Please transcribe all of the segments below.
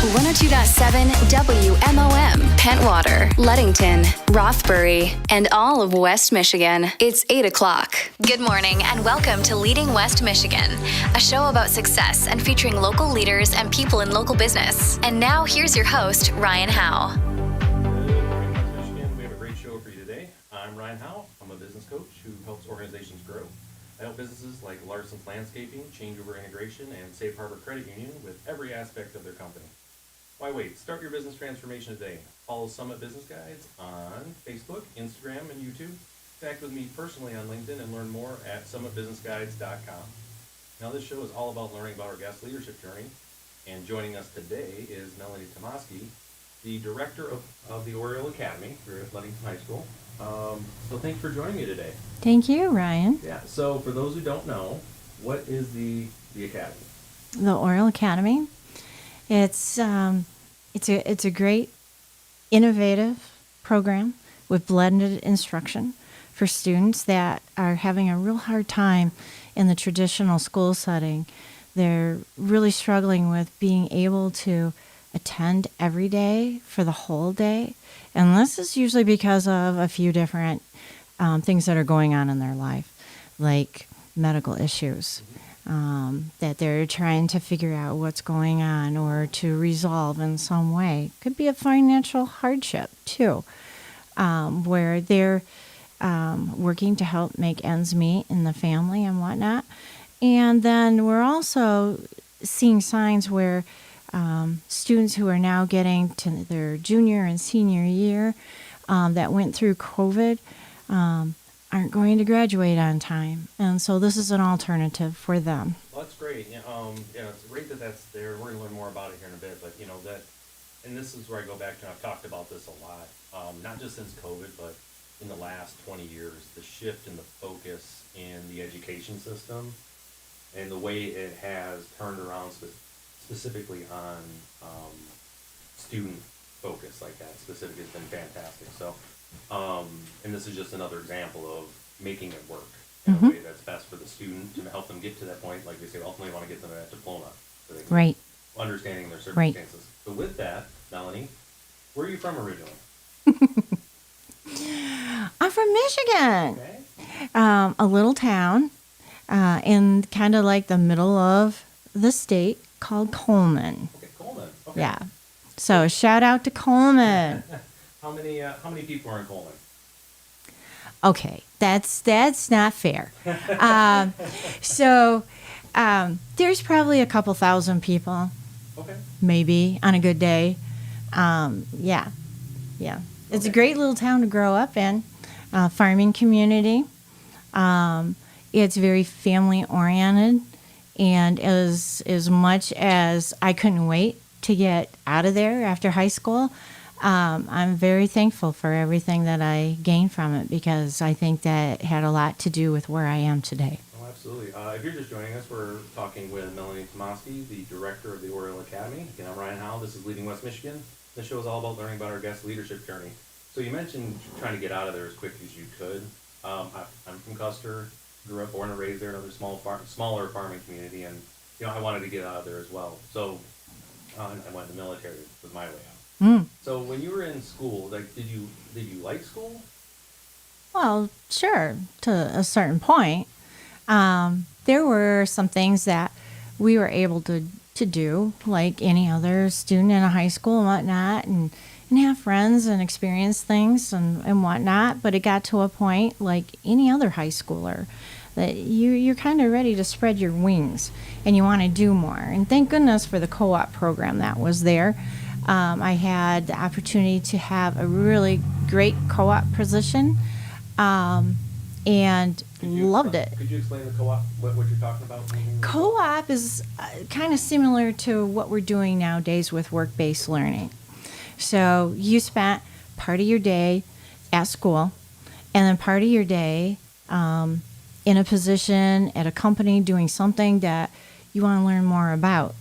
102.7 WMOM, Pentwater, Ludington, Rothbury, and all of West Michigan. It's 8 o'clock. Good morning and welcome to Leading West Michigan, a show about success and featuring local leaders and people in local business. And now here's your host, Ryan Howe. Good morning, West Michigan. We have a great show for you today. I'm Ryan Howe. I'm a business coach who helps organizations grow. I help businesses like Larson's Landscaping, Changeover Integration, and Safe Harbor Credit Union with every aspect of their company. Why wait? Start your business transformation today. Follow Summit Business Guides on Facebook, Instagram, and YouTube. Connect with me personally on LinkedIn and learn more at summitbusinessguides.com. Now, this show is all about learning about our guest leadership journey. And joining us today is Melanie Tomaski, the director of the Oriole Academy here at Ludington High School. So thanks for joining me today. Thank you, Ryan. Yeah, so for those who don't know, what is the Academy? The Oriole Academy. It's a great, innovative program with blended instruction for students that are having a real hard time in the traditional school setting. They're really struggling with being able to attend every day for the whole day. And this is usually because of a few different things that are going on in their life, like medical issues. That they're trying to figure out what's going on or to resolve in some way. Could be a financial hardship, too, where they're working to help make ends meet in the family and whatnot. And then we're also seeing signs where students who are now getting to their junior and senior year that went through COVID aren't going to graduate on time. And so this is an alternative for them. Well, that's great. It's great that that's there. We're going to learn more about it here in a bit. But, and this is where I go back to, and I've talked about this a lot, not just since COVID, but in the last 20 years, the shift in the focus in the education system and the way it has turned around specifically on student focus like that specifically has been fantastic. So, and this is just another example of making it work in a way that's best for the student to help them get to that point. Like they say, ultimately want to get them that diploma. So they can Right. Understanding their circumstances. Right. So with that, Melanie, where are you from originally? I'm from Michigan. Okay. A little town in kind of like the middle of the state called Coleman. Okay, Coleman. Okay. Yeah. So shout out to Coleman. How many people are in Coleman? Okay, that's not fair. So there's probably a couple thousand people. Okay. Maybe on a good day. Yeah. It's a great little town to grow up in. Farming community. It's very family oriented, and as much as I couldn't wait to get out of there after high school, I'm very thankful for everything that I gained from it because I think that had a lot to do with where I am today. Oh, absolutely. If you're just joining us, we're talking with Melanie Tomaski, the director of the Oriole Academy. Again, I'm Ryan Howe. This is Leading West Michigan. This show is all about learning about our guest leadership journey. So you mentioned trying to get out of there as quick as you could. I'm from Custer, grew up, born and raised there, another smaller farming community, and I wanted to get out of there as well. So I went in the military with my way out. So when you were in school, did you like school? Well, sure, to a certain point. There were some things that we were able to do, like any other student in a high school and whatnot, and have friends and experience things and whatnot. But it got to a point, like any other high schooler, that you're kind of ready to spread your wings and you want to do more. And thank goodness for the co-op program that was there. I had the opportunity to have a really great co-op position and loved it. Could you explain the co-op, what you're talking about? Co-op is kind of similar to what we're doing nowadays with work-based learning. So you spent part of your day at school and then part of your day in a position at a company doing something that you want to learn more about.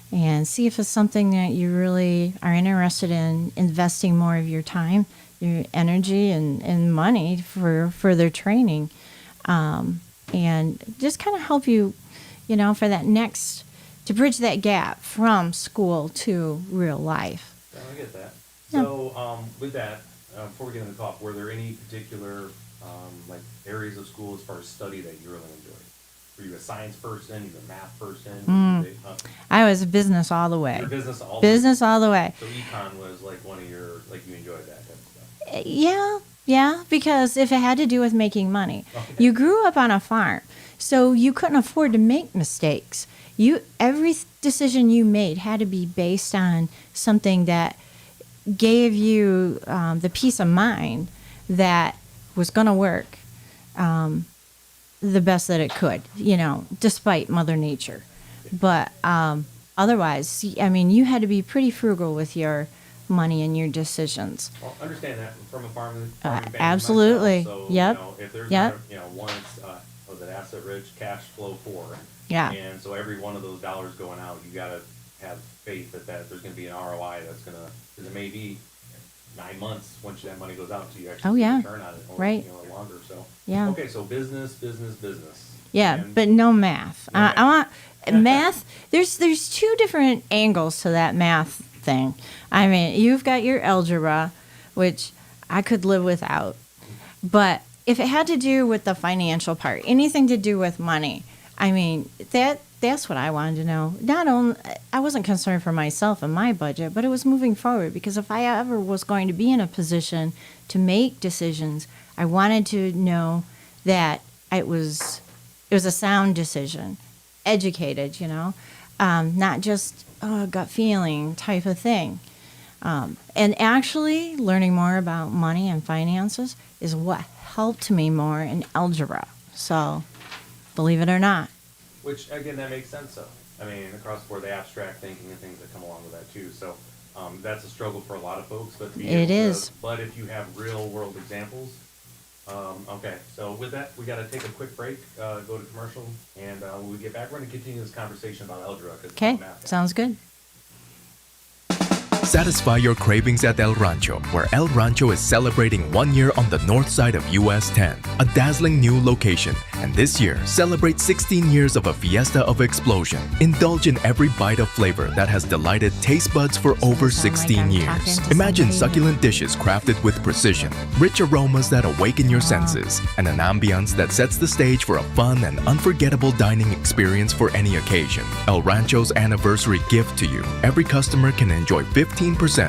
And see if it's something that you really are interested in investing more of your time, your energy, and money for further training. And just kind of help you, for that next to bridge that gap from school to real life. Yeah, I get that. Yeah. So with that, before we get into the talk, were there any particular like areas of school as far as study that you really enjoyed? Were you a science person? You were a math person? I was business all the way. You were business all Business all the way. So econ was like one of your, like you enjoyed that type of stuff. Yeah, because if it had to do with making money. Okay. You grew up on a farm, so you couldn't afford to make mistakes. Every decision you made had to be based on something that gave you the peace of mind that was going to work the best that it could, despite Mother Nature. But otherwise, I mean, you had to be pretty frugal with your money and your decisions. Well, understand that from a farming family Absolutely. myself. So, Yep. If there's Yep. one, was it asset rich, cash flow poor? Yeah. And so every one of those dollars going out, you got to have faith that there's going to be an ROI that's going to, because it may be 9 months once that money goes out until you actually get a return on it, or Right. Longer. So Yeah. Okay, so business. Yeah, And- but no math. No I want math. There's two different angles to that math thing. I mean, you've got your algebra, which I could live without. But if it had to do with the financial part, anything to do with money, I mean, that's what I wanted to know. Not only I wasn't concerned for myself and my budget, but it was moving forward, because if I ever was going to be in a position to make decisions, I wanted to know that it was a sound decision, educated, not just a gut feeling type of thing. And actually learning more about money and finances is what helped me more in algebra. So, believe it or not. Which, again, that makes sense, though. I mean, across the board, the abstract thinking and things that come along with that, too. So that's a struggle for a lot of folks. But to be It able is. To, but if you have real-world examples, okay. So with that, we got to take a quick break, go to commercial, and when we get back, we're going to continue this conversation about algebra. Okay, sounds good. Satisfy your cravings at El Rancho, where El Rancho is celebrating 1 year on the north side of US 10, a dazzling new location. And this year, celebrate 16 years of a fiesta of explosion. Indulge in every bite of flavor that has delighted taste buds for over 16 years. Imagine succulent dishes crafted with precision, rich aromas that awaken your senses, and an ambiance that sets the stage for a fun and unforgettable dining experience for any occasion. El Rancho's anniversary gift to you. Every customer can enjoy 15%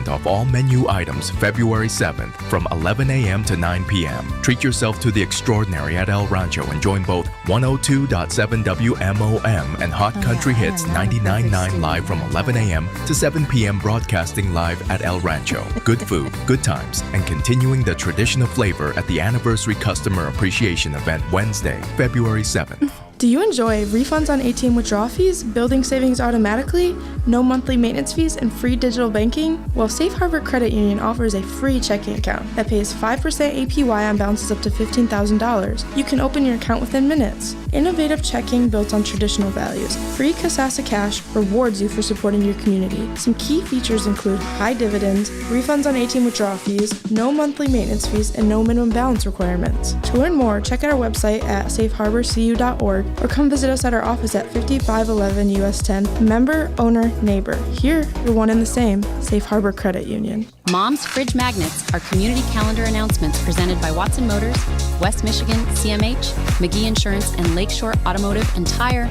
off all menu items February 7th from 11 a.m. to 9 p.m. Treat yourself to the extraordinary at El Rancho and join both 102.7 WMOM and Hot Country Hits 99.9 live from 11 a.m. to 7 p.m. broadcasting live at El Rancho. Good food, good times, and continuing the tradition of flavor at the Anniversary Customer Appreciation Event Wednesday, February 7th. Do you enjoy refunds on ATM withdrawal fees, building savings automatically, no monthly maintenance fees, and free digital banking? Well, Safe Harbor Credit Union offers a free checking account that pays 5% APY on balances up to $15,000. You can open your account within minutes. Innovative checking built on traditional values. Free Kasasa Cash rewards you for supporting your community. Some key features include high dividends, refunds on ATM withdrawal fees, no monthly maintenance fees, and no minimum balance requirements. To learn more, check out our website at safeharborcu.org or come visit us at our office at 5511 US 10. Member, owner, neighbor. Here, you're one and the same. Safe Harbor Credit Union. Mom's Fridge Magnets are community calendar announcements presented by Watson Motors, West Michigan, CMH, McGee Insurance, and Lakeshore Automotive and Tire.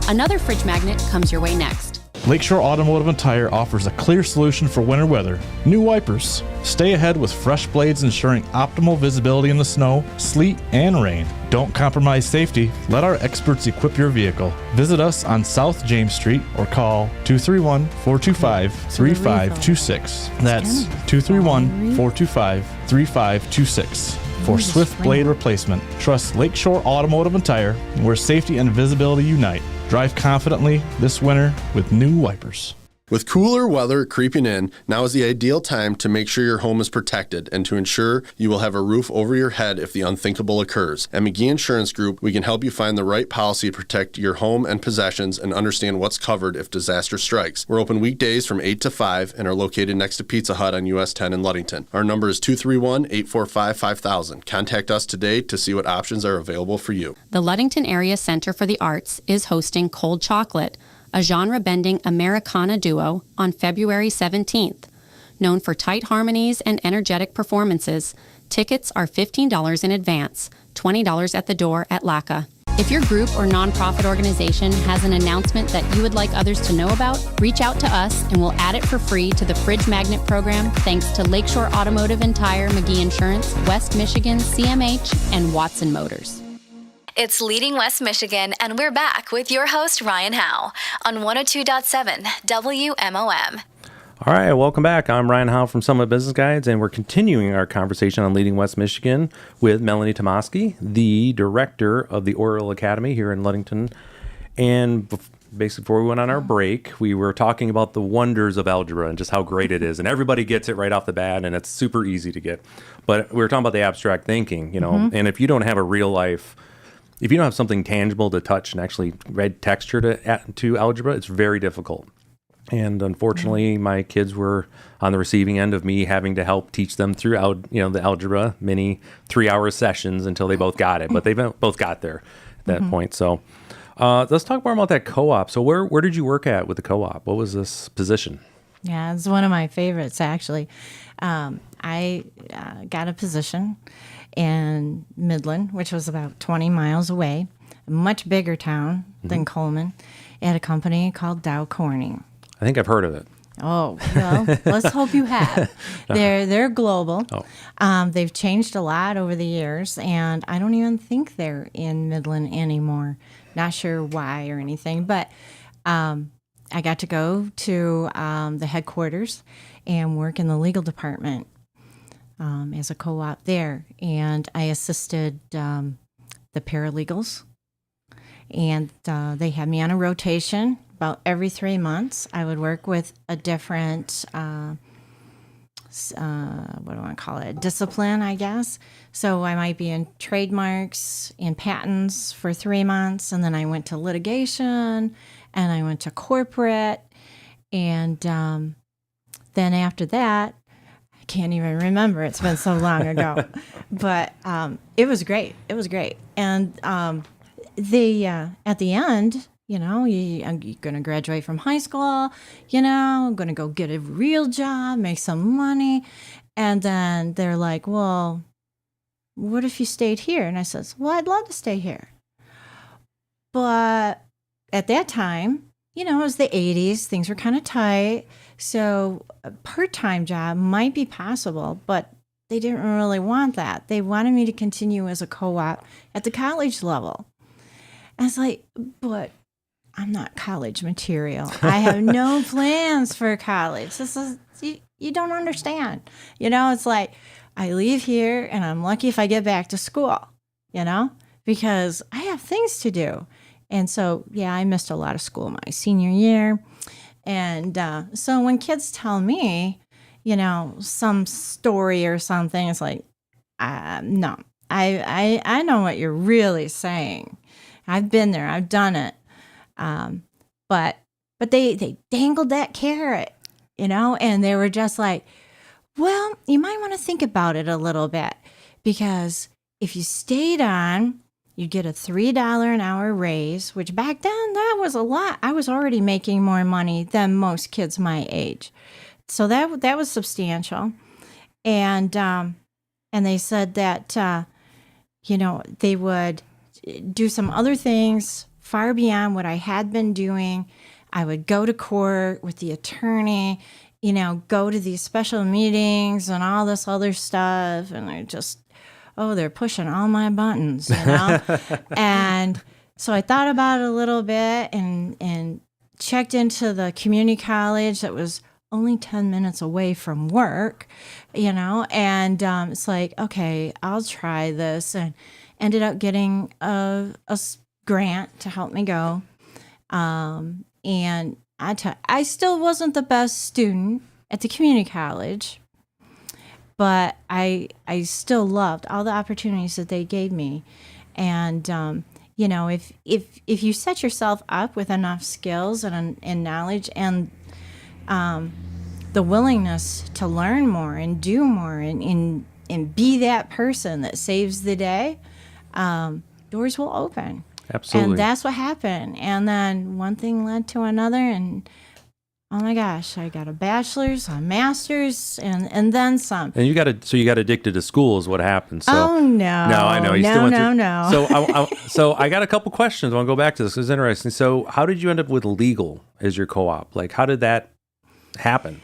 Another fridge magnet comes your way next. Lakeshore Automotive and Tire offers a clear solution for winter weather. New wipers. Stay ahead with fresh blades ensuring optimal visibility in the snow, sleet, and rain. Don't compromise safety. Let our experts equip your vehicle. Visit us on South James Street or call 231-425-3526. That's 231-425-3526. For swift blade replacement, trust Lakeshore Automotive and Tire, where safety and visibility unite. Drive confidently this winter with new wipers. With cooler weather creeping in, now is the ideal time to make sure your home is protected and to ensure you will have a roof over your head if the unthinkable occurs. At McGee Insurance Group, we can help you find the right policy to protect your home and possessions and understand what's covered if disaster strikes. We're open weekdays from 8 to 5 and are located next to Pizza Hut on US 10 in Ludington. Our number is 231-845-5000. Contact us today to see what options are available for you. The Ludington Area Center for the Arts is hosting Cold Chocolate, a genre-bending Americana duo, on February 17th. Known for tight harmonies and energetic performances, tickets are $15 in advance, $20 at the door at LACA. If your group or nonprofit organization has an announcement that you would like others to know about, reach out to us and we'll add it for free to the Fridge Magnet program thanks to Lakeshore Automotive and Tire, McGee Insurance, West Michigan, CMH, and Watson Motors. It's Leading West Michigan, and we're back with your host, Ryan Howe, on 102.7 WMOM. All right, welcome back. I'm Ryan Howe from Summit Business Guides, and we're continuing our conversation on Leading West Michigan with Melanie Tomaski, the director of the Oriole Academy here in Ludington. And basically, before we went on our break, we were talking about the wonders of algebra and just how great it is. And everybody gets it right off the bat, and it's super easy to get. But we were talking about the abstract thinking, and if you don't have a real life, if you don't have something tangible to touch and actually read texture to algebra, it's very difficult. And unfortunately, my kids were on the receiving end of me having to help teach them through, the algebra, many 3-hour sessions until they both got it. But they both got there at that point. So let's talk more about that co-op. So where did you work at with the co-op? What was this position? Yeah, it's one of my favorites, actually. I got a position in Midland, which was about 20 miles away, a much bigger town than Coleman, at a company called Dow Corning. I think I've heard of it. Oh, well, let's hope you have. They're global. They've changed a lot over the years, and I don't even think they're in Midland anymore. Not sure why or anything, but I got to go to the headquarters and work in the legal department as a co-op there, and I assisted the paralegals, and they had me on a rotation. About every 3 months, I would work with a different, discipline, I guess. So I might be in trademarks and patents for 3 months, and then I went to litigation, and I went to corporate, and then after that, I can't even remember. It's been so long ago. But it was great. It was great. And at the end, you're going to graduate from high school, going to go get a real job, make some money. And then they're like, well, what if you stayed here? And I says, well, I'd love to stay here. But at that time, it was the 80s. Things were kind of tight. So a part-time job might be possible, but they didn't really want that. They wanted me to continue as a co-op at the college level. I was like, but I'm not college material. I have no plans for college. This is, you don't understand. It's like I leave here and I'm lucky if I get back to school, because I have things to do. And so, yeah, I missed a lot of school my senior year. And so when kids tell me, some story or something, it's like, no, I know what you're really saying. I've been there. I've done it. But they dangled that carrot, and they were just like, well, you might want to think about it a little bit, because if you stayed on, you'd get a $3 an hour raise, which back then that was a lot. I was already making more money than most kids my age. So that was substantial. And they said that, they would do some other things far beyond what I had been doing. I would go to court with the attorney, go to these special meetings and all this other stuff. And I just, they're pushing all my buttons, And so I thought about it a little bit and checked into the community college that was only 10 minutes away from work, and it's like, okay, I'll try this, and ended up getting a grant to help me go. And I still wasn't the best student at the community college, but I still loved all the opportunities that they gave me. And, if you set yourself up with enough skills and knowledge and the willingness to learn more and do more and be that person that saves the day, doors will open. Absolutely. And that's what happened. And then one thing led to another, and oh my gosh, I got a bachelor's, a master's, and then some. And you got addicted to school is what happened. So, oh no, no, I know you still went through. No. So I got a couple questions. I want to go back to this. It's interesting. So how did you end up with legal as your co-op? Like, how did that happen?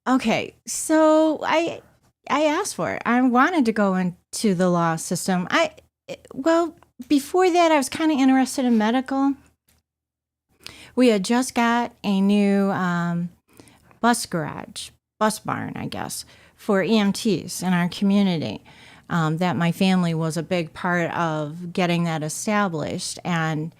Okay, so I asked for it. I wanted to go into the law system. Before that, I was kind of interested in medical. We had just got a new bus barn, I guess, for EMTs in our community. That my family was a big part of getting that established. And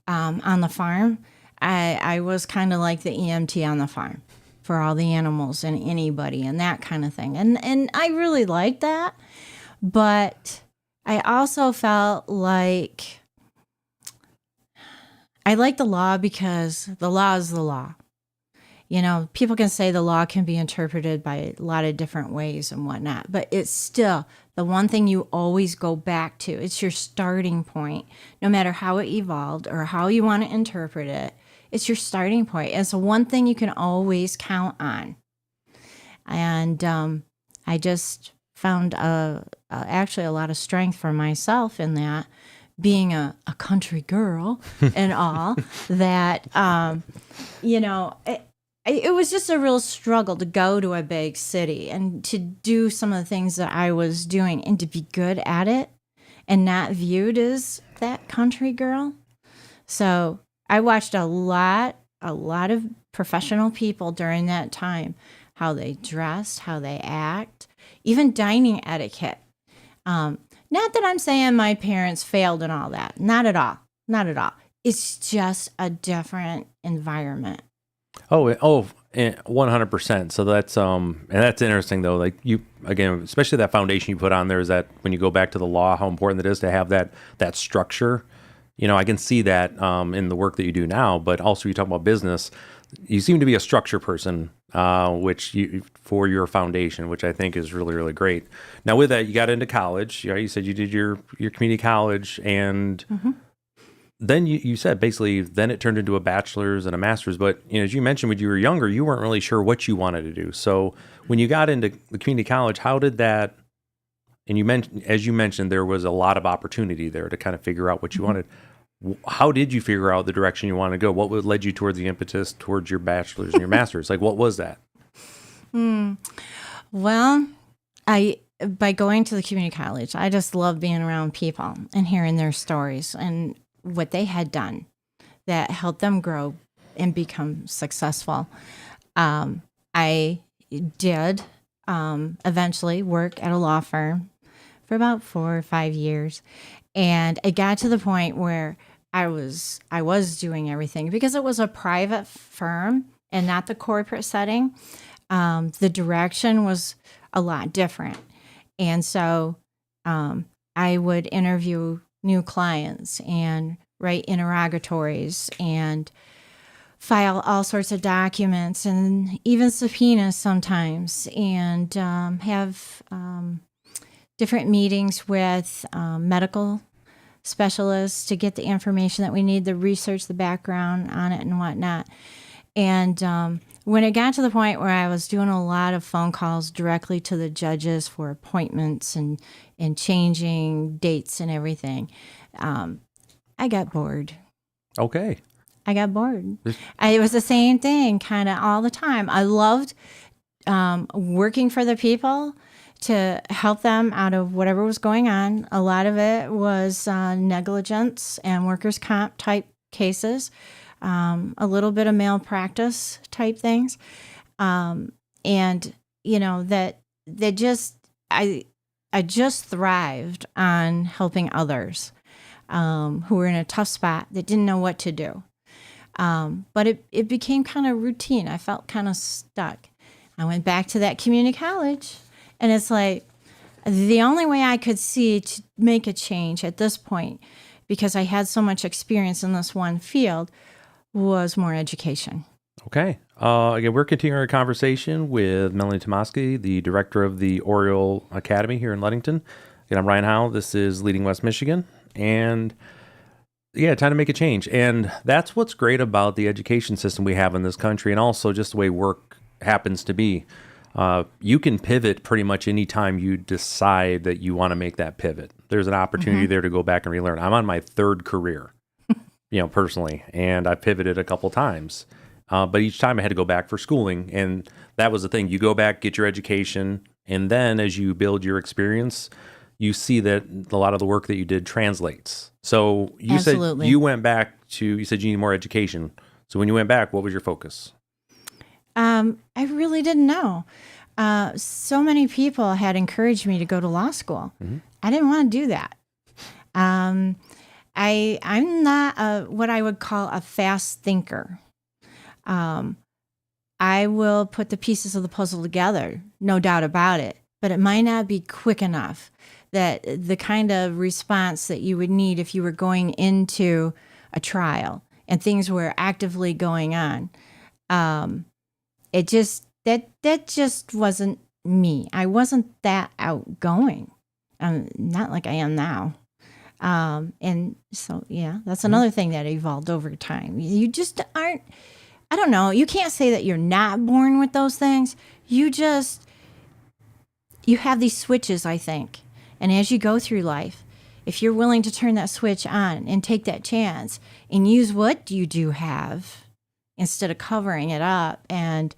on the farm, I was kind of like the EMT on the farm for all the animals and anybody and that kind of thing. And I really liked that. But I also felt like I like the law because the law is the law. You know, people can say the law can be interpreted by a lot of different ways and whatnot, but it's still the one thing you always go back to. It's your starting point, no matter how it evolved or how you want to interpret it. It's your starting point. It's the one thing you can always count on. And I just found actually a lot of strength for myself in that, being a country girl and all, that, it was just a real struggle to go to a big city and to do some of the things that I was doing and to be good at it and not viewed as that country girl. So I watched a lot of professional people during that time, how they dressed, how they act, even dining etiquette. Not that I'm saying my parents failed and all that. Not at all. Not at all. It's just a different environment. 100%. So that's and that's interesting though. Like you, again, especially that foundation you put on there, is that when you go back to the law, how important it is to have that structure. You know, I can see that in the work that you do now, but also you talk about business. You seem to be a structure person, for your foundation, which I think is really, really great. Now, with that, you got into college. You said you did your community college, and then you said basically then it turned into a bachelor's and a master's. But as you mentioned, when you were younger, you weren't really sure what you wanted to do. So when you got into the community college, how did that? And as you mentioned, there was a lot of opportunity there to kind of figure out what you wanted. How did you figure out the direction you wanted to go? What led you towards the impetus towards your bachelor's and your master's? Like, what was that? Well, by going to the community college, I just love being around people and hearing their stories and what they had done that helped them grow and become successful. I did eventually work at a law firm for about 4 or 5 years, and it got to the point where I was doing everything because it was a private firm and not the corporate setting. The direction was a lot different. And so I would interview new clients and write interrogatories and file all sorts of documents and even subpoenas sometimes, and have different meetings with medical specialists to get the information that we need, the research, the background on it and whatnot. And when it got to the point where I was doing a lot of phone calls directly to the judges for appointments and changing dates and everything, I got bored. Okay. I got bored. It was the same thing kind of all the time. I loved working for the people to help them out of whatever was going on. A lot of it was negligence and workers' comp type cases, a little bit of malpractice type things. And, I just thrived on helping others who were in a tough spot that didn't know what to do. But it became kind of routine. I felt kind of stuck. I went back to that community college, and it's like the only way I could see to make a change at this point, because I had so much experience in this one field, was more education. Okay. Again, we're continuing our conversation with Melanie Tomaski, the director of the Oriole Academy here in Ludington. Again, I'm Ryan Howe. This is Leading West Michigan. And Yeah, time to make a change. And that's what's great about the education system we have in this country, and also just the way work happens to be. You can pivot pretty much any time you decide that you want to make that pivot. There's an opportunity there to go back and relearn. I'm on my third career, personally, and I pivoted a couple times. But each time I had to go back for schooling, and that was the thing. You go back, get your education, and then as you build your experience, you see that a lot of the work that you did translates. So you Absolutely. said you went back you said you need more education. So when you went back, what was your focus? I really didn't know. So many people had encouraged me to go to law school. I didn't want to do that. I'm not what I would call a fast thinker. I will put the pieces of the puzzle together, no doubt about it, but it might not be quick enough that the kind of response that you would need if you were going into a trial and things were actively going on. It just, that just wasn't me. I wasn't that outgoing. Not like I am now. And so, yeah, that's another thing that evolved over time. You just aren't, I don't know, you can't say that you're not born with those things. You have these switches, I think. And as you go through life, if you're willing to turn that switch on and take that chance and use what you do have instead of covering it up and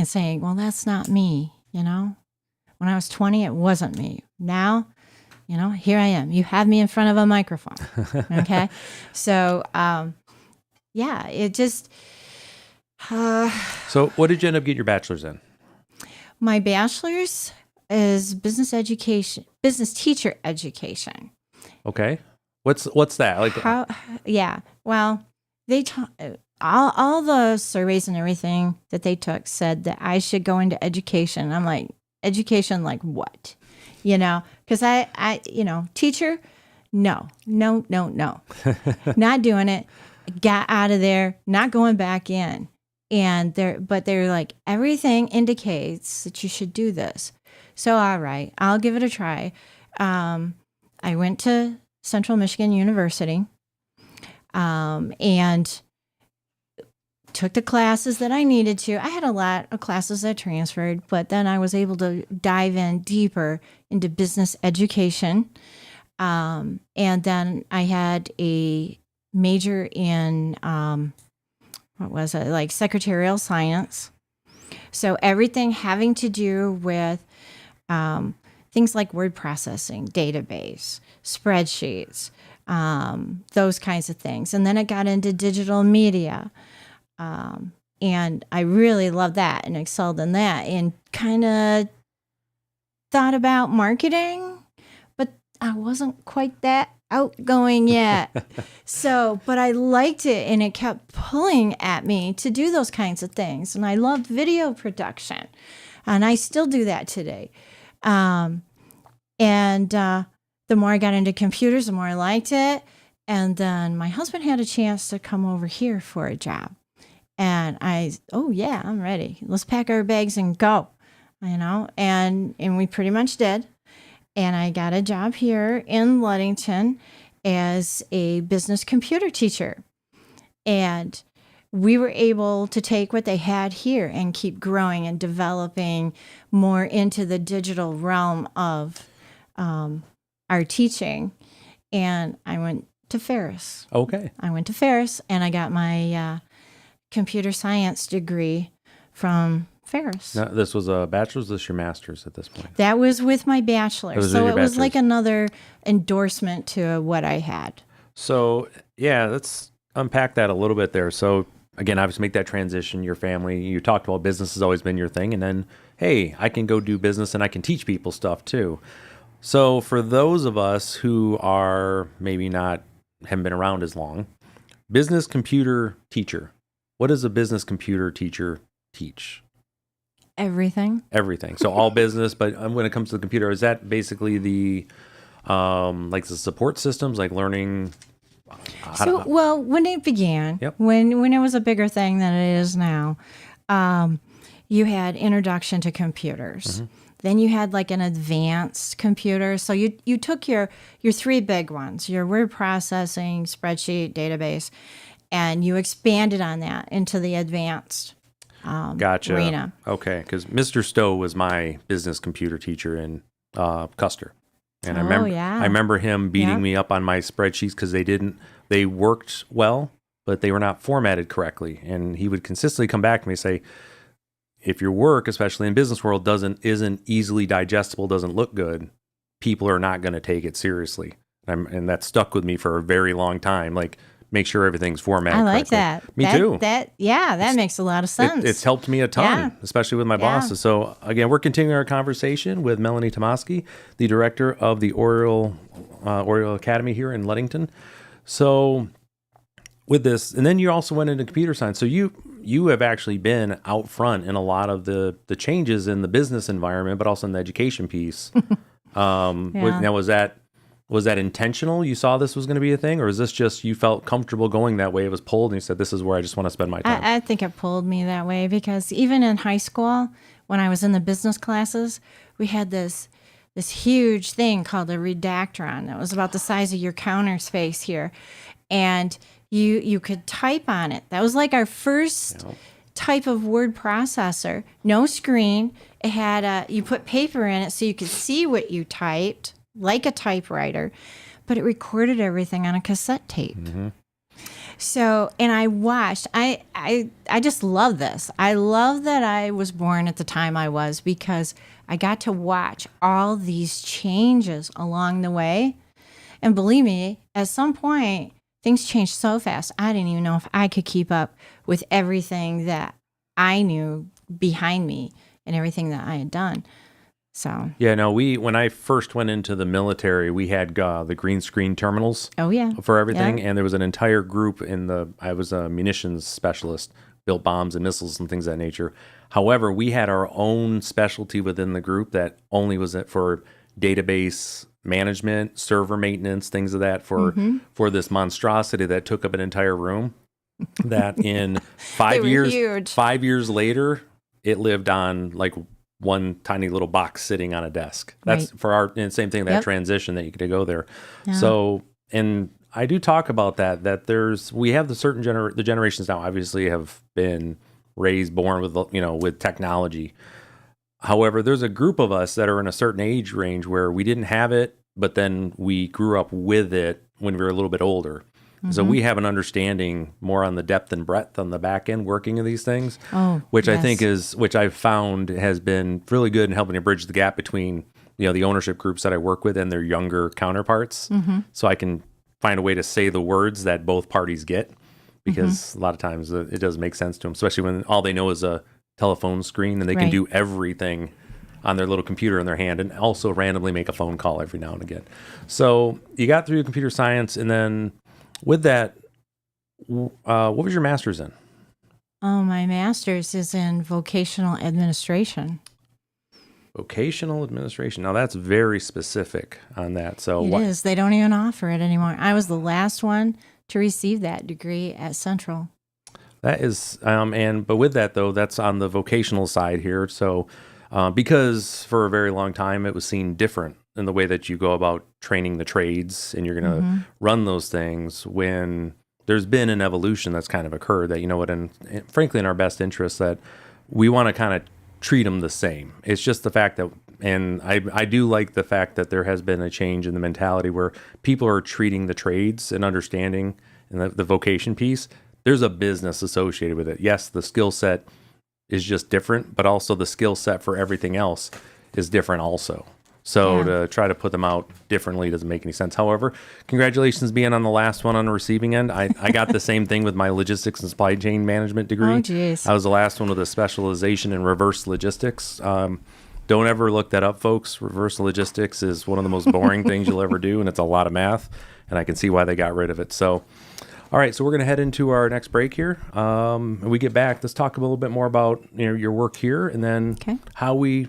saying, well, that's not me, When I was 20, it wasn't me. Now, here I am. You have me in front of a microphone. Okay. So, yeah, it just. So what did you end up getting your bachelor's in? My bachelor's is business teacher education. Okay. What's that? Like Yeah. Well, they all the surveys and everything that they took said that I should go into education. I'm like, education like what? Because I teacher, no. Not doing it. Got out of there, not going back in. And they're like, everything indicates that you should do this. So, all right, I'll give it a try. I went to Central Michigan University and took the classes that I needed to. I had a lot of classes that transferred, but then I was able to dive in deeper into business education. And then I had a major in, like secretarial science. So everything having to do with things like word processing, database, spreadsheets, those kinds of things. And then I got into digital media. And I really loved that and excelled in that and kind of thought about marketing, but I wasn't quite that outgoing yet. But I liked it and it kept pulling at me to do those kinds of things. And I loved video production and I still do that today. The more I got into computers, the more I liked it. And then my husband had a chance to come over here for a job. And I'm ready. Let's pack our bags and go, and we pretty much did. And I got a job here in Ludington as a business computer teacher. And we were able to take what they had here and keep growing and developing more into the digital realm of our teaching. And I went to Ferris. Okay. I went to Ferris and I got my computer science degree from Ferris. Now, this was a bachelor's, this your master's at this point? That was with my bachelor's. So it was like another endorsement to what I had. So, yeah, let's unpack that a little bit there. So, again, obviously make that transition, your family, you talked about business has always been your thing. And then, hey, I can go do business and I can teach people stuff too. So for those of us who are maybe haven't been around as long, business computer teacher. What does a business computer teacher teach? Everything. So all business, but when it comes to the computer, is that basically the like the support systems, like learning? Well, when it began, when it was a bigger thing than it is now, you had introduction to computers. Then you had like an advanced computer. So you took your three big ones, your word processing, spreadsheet, database, and you expanded on that into the advanced Gotcha. arena. Okay, because Mr. Stowe was my business computer teacher in Custer. And I remember him beating me up on my spreadsheets because they worked well, but they were not formatted correctly. And he would consistently come back to me and say, if your work, especially in business world, isn't easily digestible, doesn't look good, people are not going to take it seriously. And that stuck with me for a very long time. Like, make sure everything's formatted I like correctly. that. Me too. That makes a lot of sense. It's helped me a ton, especially with my Yeah. bosses. So again, we're continuing our conversation with Melanie Tomaski, the director of the Oriole Academy here in Ludington. So with this, and then you also went into computer science. So you have actually been out front in a lot of the changes in the business environment, but also in the education piece. Now, was that intentional? You saw this was going to be a thing, or is this just you felt comfortable going that way? It was pulled, and you said, "This is where I just want to spend my time." I think it pulled me that way because even in high school, when I was in the business classes, we had this huge thing called a redactron that was about the size of your counter space here, and you could type on it. That was like our first type of word processor. No screen. It had you put paper in it so you could see what you typed, like a typewriter, but it recorded everything on a cassette tape. Mm-hmm. So, and I watched, I just love this. I love that I was born at the time I was because I got to watch all these changes along the way. And believe me, at some point, things changed so fast, I didn't even know if I could keep up with everything that I knew behind me and everything that I had done. So when I first went into the military, we had the green screen terminals. For everything, and there was an entire group I was a munitions specialist, built bombs and missiles and things of that nature. However, we had our own specialty within the group that only was for database management, server maintenance, things of that for this monstrosity that took up an entire room. That in 5 years, huge. 5 years later, it lived on like one tiny little box sitting on a desk. That's Right. for our, and same thing, that transition that you could go there. Yeah. So, and I do talk about that we have the certain the generations now obviously have been born with, with technology. However, there's a group of us that are in a certain age range where we didn't have it, but then we grew up with it when we were a little bit older. So we have an understanding more on the depth and breadth on the back end working of these things, which I think which I've found has been really good in helping to bridge the gap between, the ownership groups that I work with and their younger counterparts. So I can find a way to say the words that both parties get, because a lot of times it doesn't make sense to them, especially when all they know is a telephone screen and they can do everything on their little computer in their hand and also randomly make a phone call every now and again. So you got through computer science, and then with that, what was your master's in? Oh, my master's is in vocational administration. Vocational administration. Now that's very specific on that. So It is. They don't even offer it anymore. I was the last one to receive that degree at Central. That is, but with that though, that's on the vocational side here. So, because for a very long time it was seen different in the way that you go about training the trades and you're going to run those things, when there's been an evolution that's kind of occurred that, and frankly, in our best interest, that we want to kind of treat them the same. It's just the fact that, and I do like the fact that there has been a change in the mentality where people are treating the trades and understanding and the vocation piece. There's a business associated with it. Yes, the skill set is just different, but also the skill set for everything else is different also. So to try to put them out differently doesn't make any sense. However, congratulations being on the last one on the receiving end. I got the same thing with my logistics and supply chain management degree. Oh, geez. I was the last one with a specialization in reverse logistics. Don't ever look that up, folks. Reverse logistics is one of the most boring things you'll ever do, and it's a lot of math, and I can see why they got rid of it. So, all right, so we're going to head into our next break here. When we get back, let's talk a little bit more about your work here, and then how we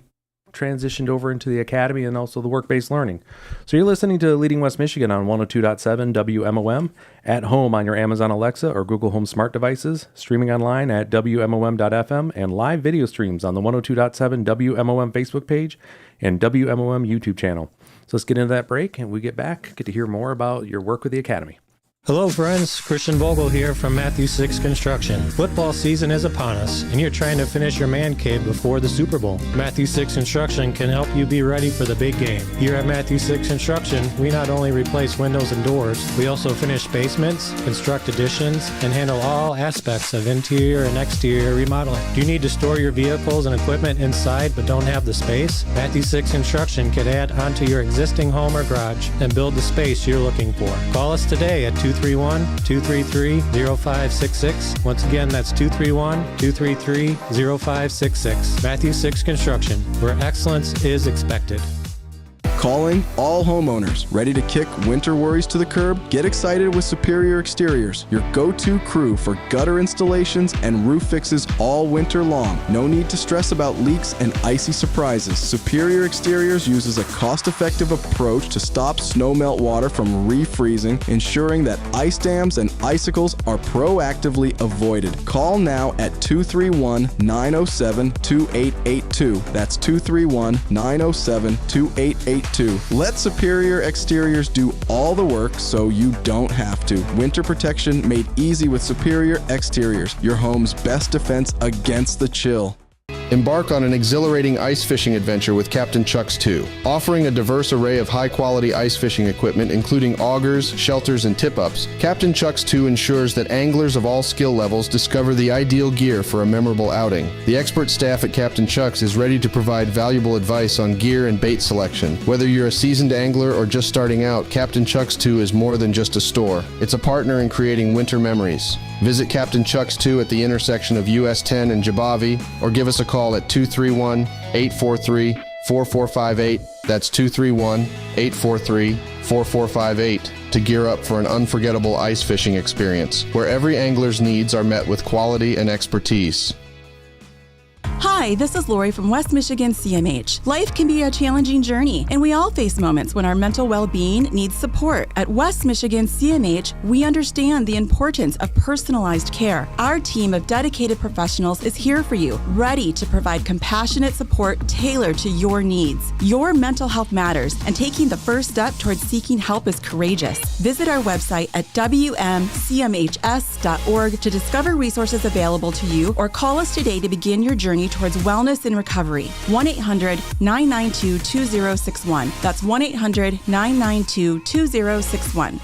transitioned over into the academy and also the work-based learning. So you're listening to Leading West Michigan on 102.7 WMOM, at home on your Amazon Alexa or Google Home smart devices, streaming online at WMOM.FM, and live video streams on the 102.7 WMOM Facebook page and WMOM YouTube channel. So let's get into that break, and we get back, get to hear more about your work with the academy. Hello friends, Christian Vogel here from Matthew 6 Construction. Football season is upon us, and you're trying to finish your man cave before the Super Bowl. Matthew 6 Construction can help you be ready for the big game. Here at Matthew 6 Construction, we not only replace windows and doors, we also finish basements, construct additions, and handle all aspects of interior and exterior remodeling. Do you need to store your vehicles and equipment inside but don't have the space? Matthew 6 Construction can add onto your existing home or garage and build the space you're looking for. Call us today at 231-233-0566. Once again, that's 231-233-0566. Matthew 6 Construction, where excellence is expected. Calling all homeowners ready to kick winter worries to the curb? Get excited with Superior Exteriors, your go-to crew for gutter installations and roof fixes all winter long. No need to stress about leaks and icy surprises. Superior Exteriors uses a cost-effective approach to stop snow melt water from refreezing, ensuring that ice dams and icicles are proactively avoided. Call now at 231-907-2882. That's 231-907-2882. Let Superior Exteriors do all the work so you don't have to. Winter protection made easy with Superior Exteriors, your home's best defense against the chill. Embark on an exhilarating ice fishing adventure with Captain Chuck's 2. Offering a diverse array of high-quality ice fishing equipment, including augers, shelters, and tip-ups, Captain Chuck's 2 ensures that anglers of all skill levels discover the ideal gear for a memorable outing. The expert staff at Captain Chuck's is ready to provide valuable advice on gear and bait selection. Whether you're a seasoned angler or just starting out, Captain Chuck's 2 is more than just a store. It's a partner in creating winter memories. Visit Captain Chuck's 2 at the intersection of US 10 and Jabavi, or give us a call at 231-843-4458. That's 231-843-4458 to gear up for an unforgettable ice fishing experience, where every angler's needs are met with quality and expertise. Hi, this is Lori from West Michigan CMH. Life can be a challenging journey, and we all face moments when our mental well-being needs support. At West Michigan CMH, we understand the importance of personalized care. Our team of dedicated professionals is here for you, ready to provide compassionate support tailored to your needs. Your mental health matters, and taking the first step towards seeking help is courageous. Visit our website at wmcmhs.org to discover resources available to you, or call us today to begin your journey towards wellness and recovery. 1-800-992-2061. That's 1-800-992-2061.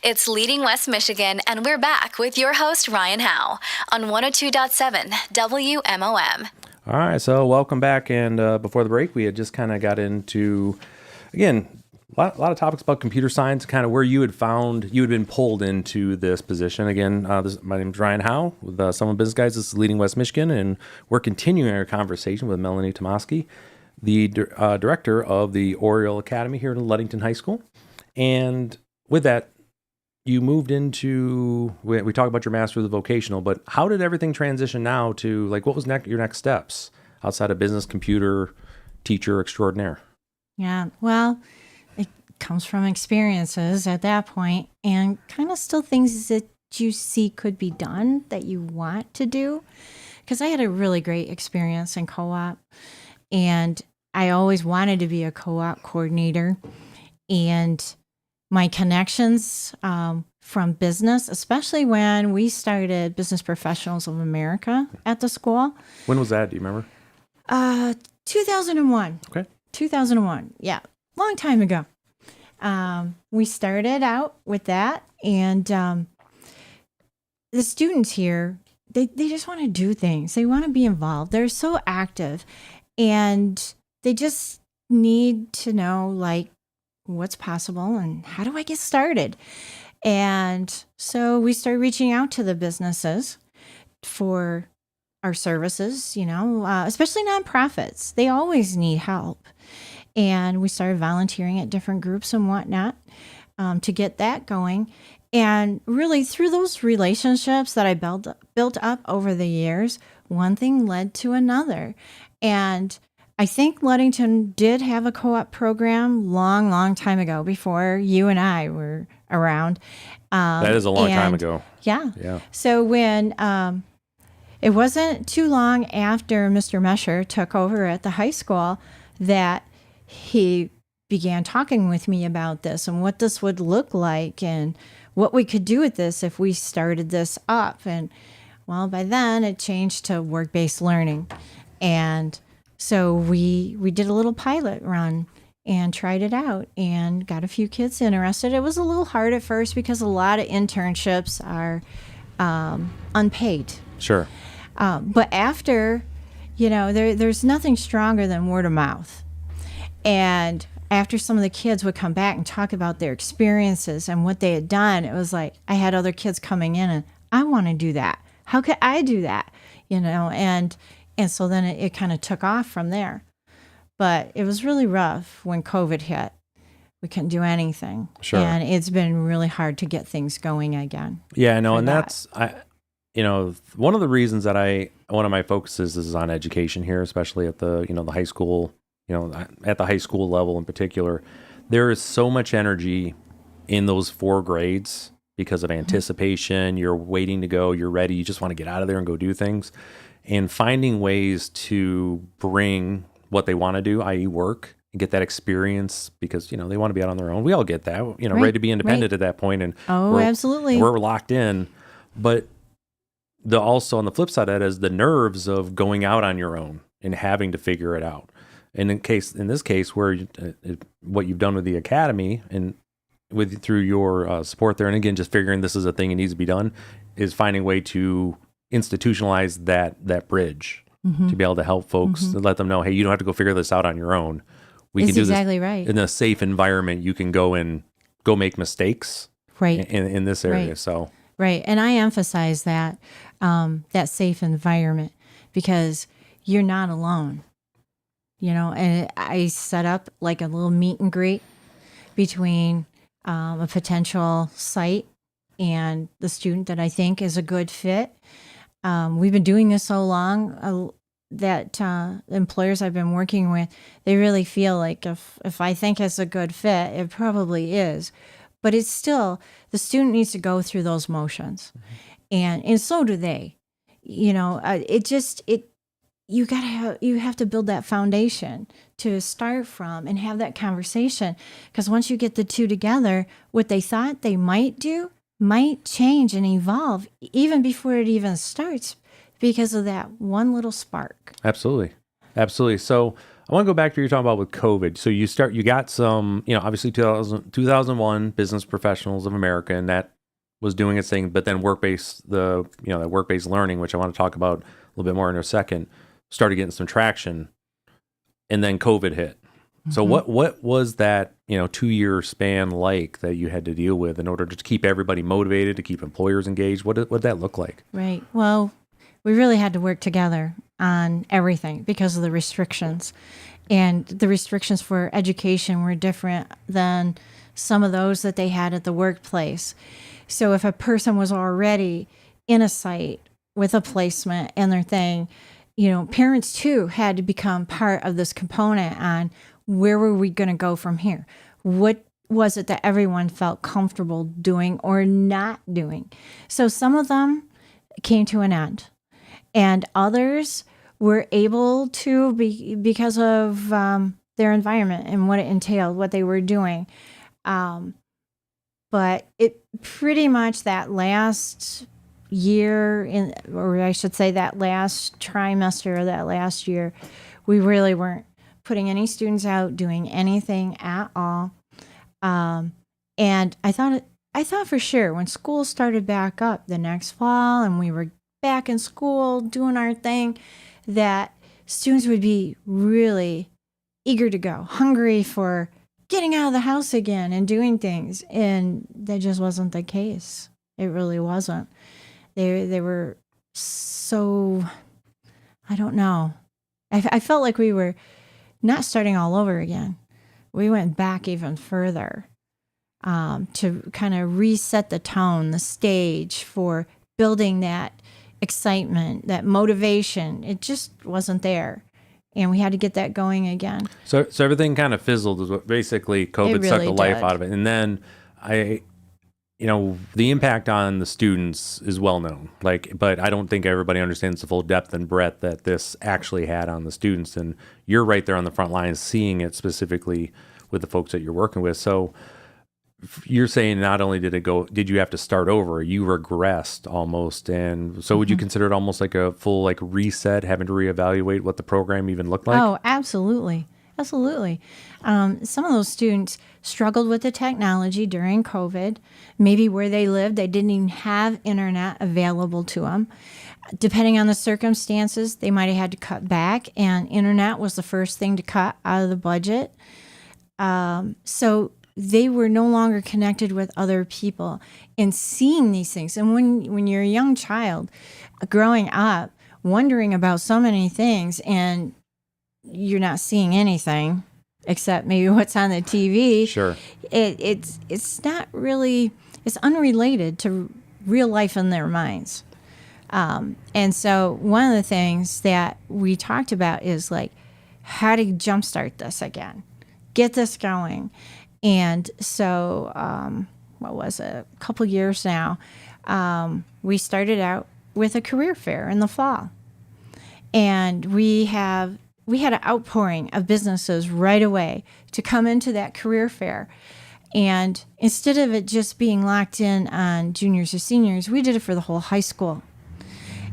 It's Leading West Michigan, and we're back with your host, Ryan Howe, on 102.7 WMOM. All right, so welcome back. And before the break, we had just kind of got into, again, a lot of topics about computer science, kind of where you had been pulled into this position. Again, my name is Ryan Howe with Some Business Guys. This is Leading West Michigan, and we're continuing our conversation with Melanie Tomaski, the director of the Oriole Academy here in Ludington High School. And with that, you moved into, we talked about your master's of vocational, but how did everything transition now to, like, what was your next steps outside of business, computer, teacher extraordinaire? Yeah, well, it comes from experiences at that point, and kind of still things that you see could be done that you want to do. Because I had a really great experience in co-op, and I always wanted to be a co-op coordinator. And my connections from business, especially when we started Business Professionals of America at the school. When was that? Do you remember? 2001. Okay. 2001. Yeah. Long time ago. We started out with that, and the students here, they just want to do things. They want to be involved. They're so active, and they just need to know, like, what's possible and how do I get started? And so we started reaching out to the businesses for our services, especially nonprofits. They always need help. And we started volunteering at different groups and whatnot to get that going. And really, through those relationships that I built up over the years, one thing led to another. And I think Ludington did have a co-op program long time ago, before you and I were around. That is a long time ago. Yeah. Yeah. So when it wasn't too long after Mr. Mesher took over at the high school that he began talking with me about this and what this would look like and what we could do with this if we started this up. And well, by then it changed to work-based learning. And so we did a little pilot run and tried it out and got a few kids interested. It was a little hard at first because a lot of internships are unpaid. Sure. But after, there's nothing stronger than word of mouth. And after some of the kids would come back and talk about their experiences and what they had done, it was like I had other kids coming in and I want to do that. How could I do that? And so then it kind of took off from there. But it was really rough when COVID hit. We couldn't do anything. Sure. And it's been really hard to get things going again. Yeah, no, and that's one of the reasons that one of my focuses is on education here, especially at the the high school, at the high school level in particular. There is so much energy in those 4 grades because of anticipation. You're waiting to go, you're ready, you just want to get out of there and go do things. And finding ways to bring what they want to do, i.e. work, and get that experience because, they want to be out on their own. We all get that, Right, ready to be independent at that point. And absolutely. We're locked in. But also on the flip side of that is the nerves of going out on your own and having to figure it out. And in this case, where what you've done with the academy and through your support there, and again, just figuring this is a thing that needs to be done, is finding a way to institutionalize that bridge to be able to help folks, to let them know, hey, you don't have to go figure this out on your own. We can do exactly this right. in a safe environment. You can go make mistakes in this area. Right. So right, and I emphasize that safe environment because you're not alone. And I set up like a little meet and greet between a potential site and the student that I think is a good fit. We've been doing this so long that employers I've been working with, they really feel like if I think it's a good fit, it probably is. But it's still, the student needs to go through those motions. And so do they. You have to build that foundation to start from and have that conversation. Because once you get the two together, what they thought they might do might change and evolve even before it even starts because of that one little spark. Absolutely. So I want to go back to what you're talking about with COVID. So you got some, obviously 2001 Business Professionals of America, and that was doing its thing, but then work-based learning, which I want to talk about a little bit more in a second, started getting some traction, and then COVID hit. So what was that 2-year span like that you had to deal with in order to keep everybody motivated, to keep employers engaged? What did that look like? Right. Well, we really had to work together on everything because of the restrictions, and the restrictions for education were different than some of those that they had at the workplace. So if a person was already in a site with a placement and their thing, parents too had to become part of this component on where were we going to go from here? What was it that everyone felt comfortable doing or not doing? So some of them came to an end, and others were able to because of their environment and what it entailed, what they were doing. But it pretty much that last year, or I should say that last trimester or that last year, we really weren't putting any students out doing anything at all. And I thought for sure when school started back up the next fall and we were back in school doing our thing, that students would be really eager to go, hungry for getting out of the house again and doing things. And that just wasn't the case. It really wasn't. They were so, I don't know. I felt like we were not starting all over again. We went back even further to kind of reset the tone, the stage for building that excitement, that motivation. It just wasn't there. and we had to get that going again. So everything kind of fizzled. Basically, COVID sucked the life out of it. And then the impact on the students is well known. But I don't think everybody understands the full depth and breadth that this actually had on the students. And you're right there on the front lines, seeing it specifically with the folks that you're working with. So you're saying not only did you have to start over, you regressed almost. And so would you consider it almost like a full reset, having to reevaluate what the program even looked like? Oh, absolutely. Absolutely. Some of those students struggled with the technology during COVID. Maybe where they lived, they didn't even have internet available to them. Depending on the circumstances, they might have had to cut back, and internet was the first thing to cut out of the budget. So they were no longer connected with other people and seeing these things. And when you're a young child growing up, wondering about so many things, and you're not seeing anything except maybe what's on the TV. Sure. It's not really, it's unrelated to real life in their minds. And so one of the things that we talked about is how to jumpstart this again, get this going. And so, a couple years now, we started out with a career fair in the fall. And we had an outpouring of businesses right away to come into that career fair. And instead of it just being locked in on juniors or seniors, we did it for the whole high school.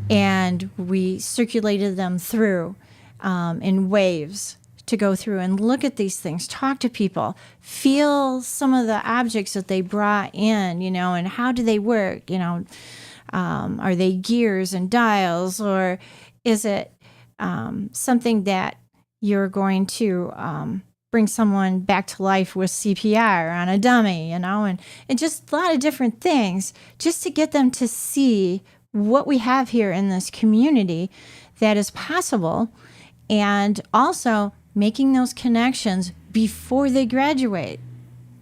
And we circulated them through in waves to go through and look at these things, talk to people, feel some of the objects that they brought in, and how do they work, are they gears and dials, or is it something that you're going to bring someone back to life with CPR on a dummy, and just a lot of different things just to get them to see what we have here in this community that is possible, and also making those connections before they graduate